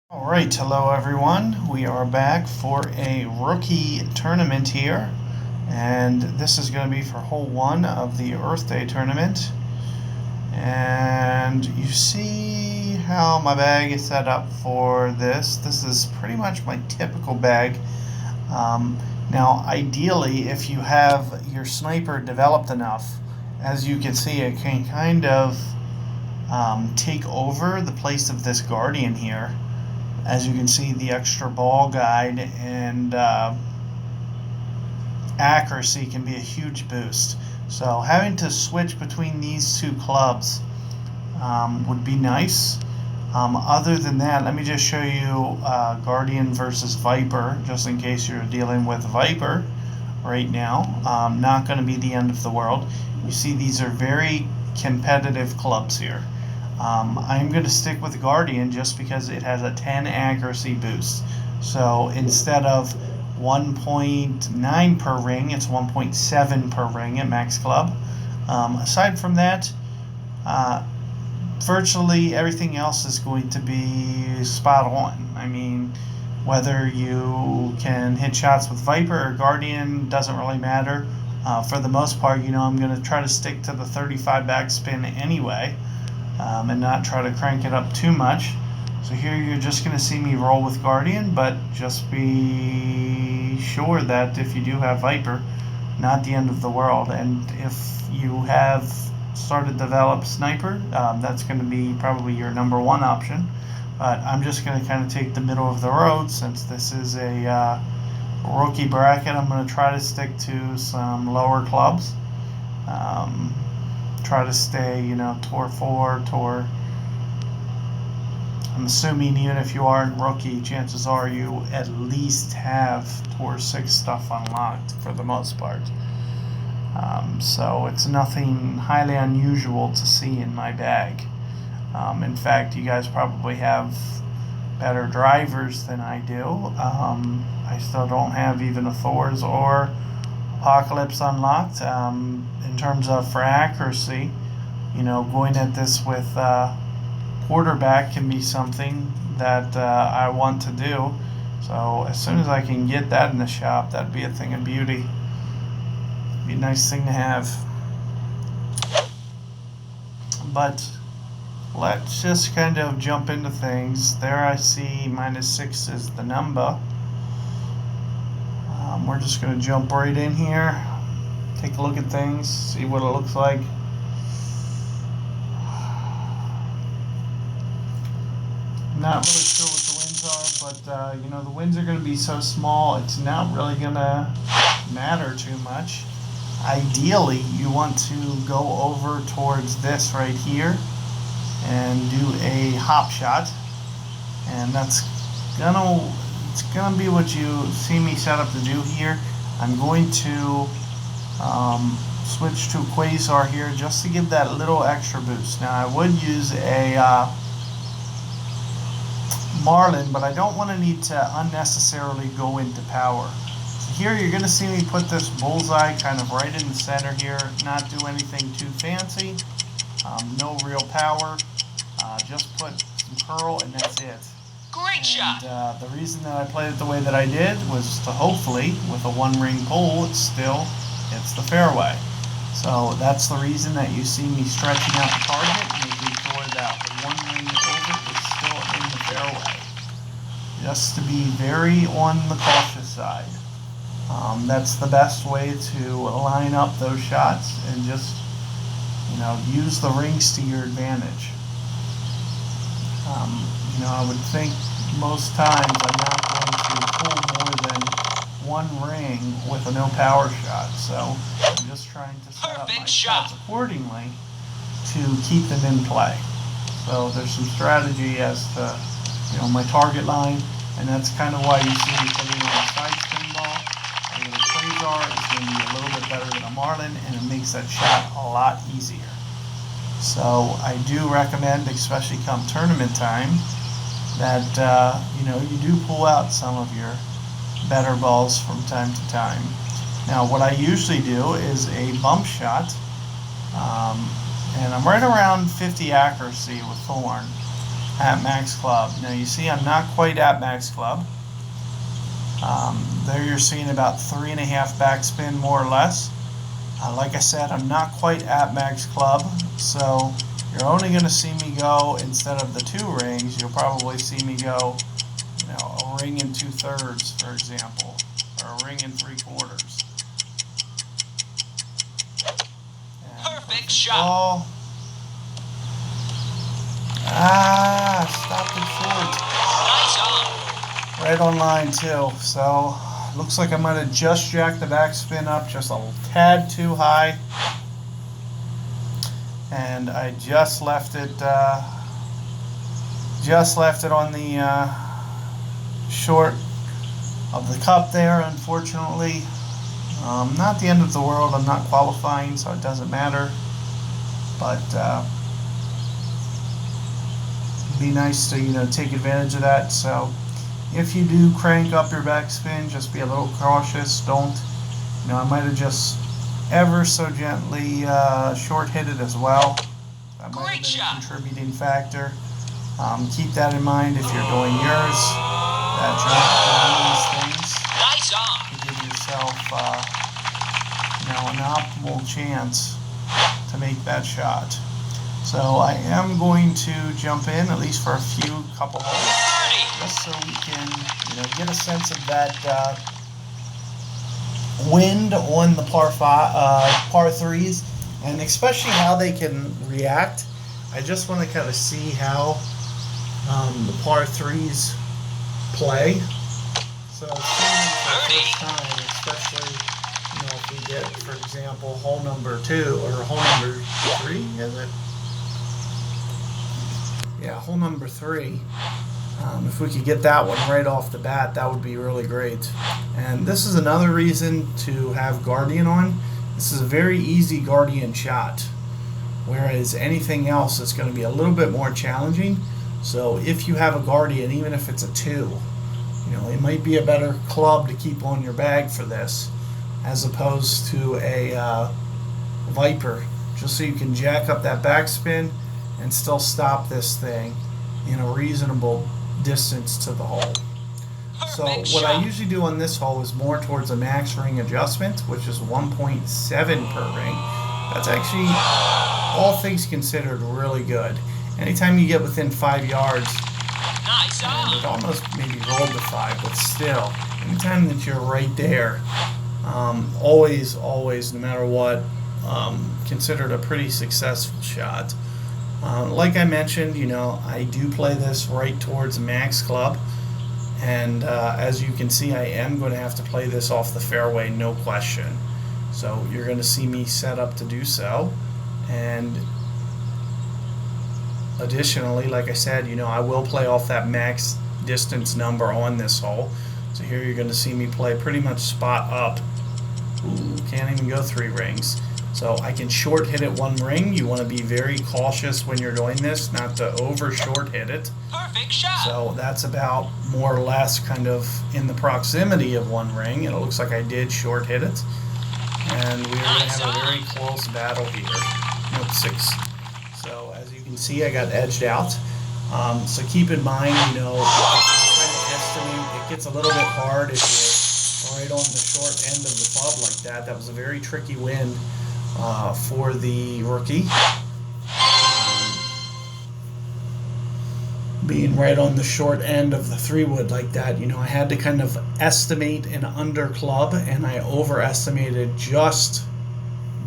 Alright, hello everyone. We are back for a rookie tournament here, and this is going to be for hole 1 of the Earth Day tournament. And you see how my bag is set up for this. This is pretty much my typical bag. Now, ideally, if you have your sniper developed enough, as you can see, it can kind of take over the place of this Guardian here. As you can see, the extra ball guide and accuracy can be a huge boost. So having to switch between these two clubs would be nice. Other than that, let me just show you Guardian versus Viper, just in case you're dealing with Viper right now. Not going to be the end of the world. You see, these are very competitive clubs here. I'm going to stick with Guardian just because it has a 10 accuracy boost. So instead of 1.9 per ring, it's 1.7 per ring at Max Club. Aside from that, virtually everything else is going to be spot on. I mean, whether you can hit shots with Viper or Guardian doesn't really matter. For the most part, I'm going to try to stick to the 35 backspin anyway. And not try to crank it up too much. So here you're just going to see me roll with Guardian, but just be sure that if you do have Viper, not the end of the world. And if you have started to develop Sniper, that's going to be probably your number one option. But I'm just going to kind of take the middle of the road since this is a rookie bracket. I'm going to try to stick to some lower clubs. Try to stay, Tour 4, Tour. I'm assuming even if you are in rookie, chances are you at least have Tour 6 stuff unlocked for the most part. So it's nothing highly unusual to see in my bag. In fact, you guys probably have better drivers than I do. I still don't have even a Thor's or Apocalypse unlocked. In terms of for accuracy, going at this with quarterback can be something that I want to do. So as soon as I can get that in the shop, that'd be a thing of beauty. Be a nice thing to have. But let's just kind of jump into things. There I see -6 is the number. We're just going to jump right in here, take a look at things, see what it looks like. Not really sure what the winds are, but the winds are going to be so small, it's not really going to matter too much. Ideally, you want to go over towards this right here and do a hop shot, and it's gonna be what you see me set up to do here. I'm going to switch to Quasar here just to give that little extra boost. Now I would use a Marlin, but I don't want to need to unnecessarily go into power. So here you're going to see me put this bullseye kind of right in the center here, not do anything too fancy, no real power, just put some curl and that's it. Great shot! The reason that I played it the way that I did was to hopefully, with a one-ring pull, it still hits the fairway. So that's the reason that you see me stretching out the target, making sure that the one ring over is still in the fairway. Just to be very on the cautious side. That's the best way to line up those shots and just, use the rings to your advantage. I would think most times I'm not going to pull more than one ring with a no power shot. So I'm just trying to set up my shots accordingly to keep them in play. So there's some strategy as to, my target line, and that's kind of why you see me putting on a side spin ball. A little Quasar is going to be a little bit better than a Marlin, and it makes that shot a lot easier. So I do recommend, especially come tournament time, that you do pull out some of your better balls from time to time. Now what I usually do is a bump shot, and I'm right around 50 accuracy with Thorn. at max club. Now you see I'm not quite at max club. There you're seeing about 3.5 backspin more or less. Like I said, I'm not quite at max club, so you're only going to see me go, instead of the 2 rings, you'll probably see me go, a ring and 2/3, for example, or a ring and 3/4. Perfect shot. Stopped it short. Nice on. Right on line too. So looks like I might have just jacked the backspin up just a tad too high, and I just left it on the short of the cup there. Unfortunately, not the end of the world. I'm not qualifying, so it doesn't matter. But it'd be nice to take advantage of that. So if you do crank up your backspin, just be a little cautious. Don't, I might have just ever so gently short hit it as well. That might have been a contributing factor. Keep that in mind if you're doing yours. That drop these things to give yourself an optimal chance to make that shot. So I am going to jump in at least for a couple holes, just so we can get a sense of that wind on the par threes, and especially how they can react. I just want to kind of see how the par threes play. So seeing for the first time, especially if we get, for example, hole number 2 or hole number 3, is it? Yeah, hole number 3. If we could get that one right off the bat, that would be really great. And this is another reason to have Guardian on. This is a very easy Guardian shot, whereas anything else is going to be a little bit more challenging. So if you have a Guardian, even if it's a 2, it might be a better club to keep on your bag for this, as opposed to a Viper, just so you can jack up that backspin and still stop this thing in a reasonable distance to the hole. So what I usually do on this hole is more towards a max ring adjustment, which is 1.7 per ring. That's actually, all things considered, really good. Anytime you get within 5 yards, and it almost maybe rolled to 5, but still, anytime that you're right there, always, no matter what, considered a pretty successful shot. Like I mentioned, I do play this right towards max club, and as you can see, I am going to have to play this off the fairway, no question. So you're going to see me set up to do so, and additionally, like I said, I will play off that max distance number on this hole. So here you're going to see me play pretty much spot up. Ooh, can't even go 3 rings. So I can short hit it 1 ring. You want to be very cautious when you're doing this, not to over short hit it. Perfect shot. So that's about more or less kind of in the proximity of 1 ring. And it looks like I did short hit it. And we are going to have a very close battle here. Nope, 6. So as you can see, I got edged out. So keep in mind, if you're trying to estimate, it gets a little bit hard if you're right on the short end of the club like that. That was a very tricky wind for the rookie. Being right on the short end of the 3-wood like that, I had to kind of estimate an under club, and I overestimated just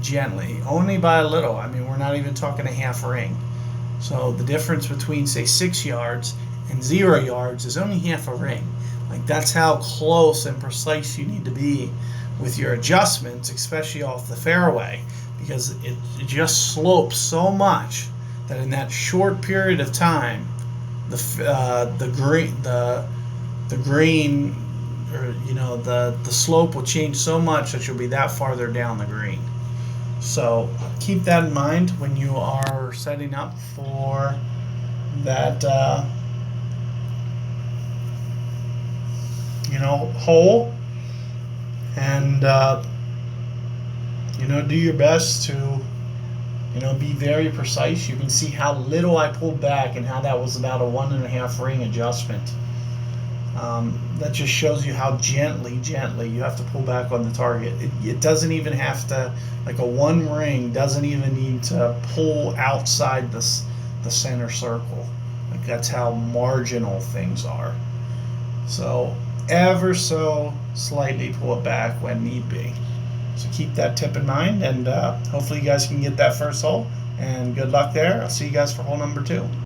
gently, only by a little. I mean, we're not even talking a half ring. So the difference between, say, 6 yards and 0 yards is only half a ring. Like, that's how close and precise you need to be with your adjustments, especially off the fairway, because it just slopes so much that in that short period of time, the green, or the slope will change so much that you'll be that farther down the green. So keep that in mind when you are setting up for that hole, and do your best to Be very precise. You can see how little I pulled back and how that was about a 1.5 ring adjustment. That just shows you how gently you have to pull back on the target. It doesn't even have to, like a 1 ring doesn't even need to pull outside the center circle. Like that's how marginal things are. So ever so slightly pull it back when need be. So keep that tip in mind, and hopefully you guys can get that first hole. And good luck there. I'll see you guys for hole number 2.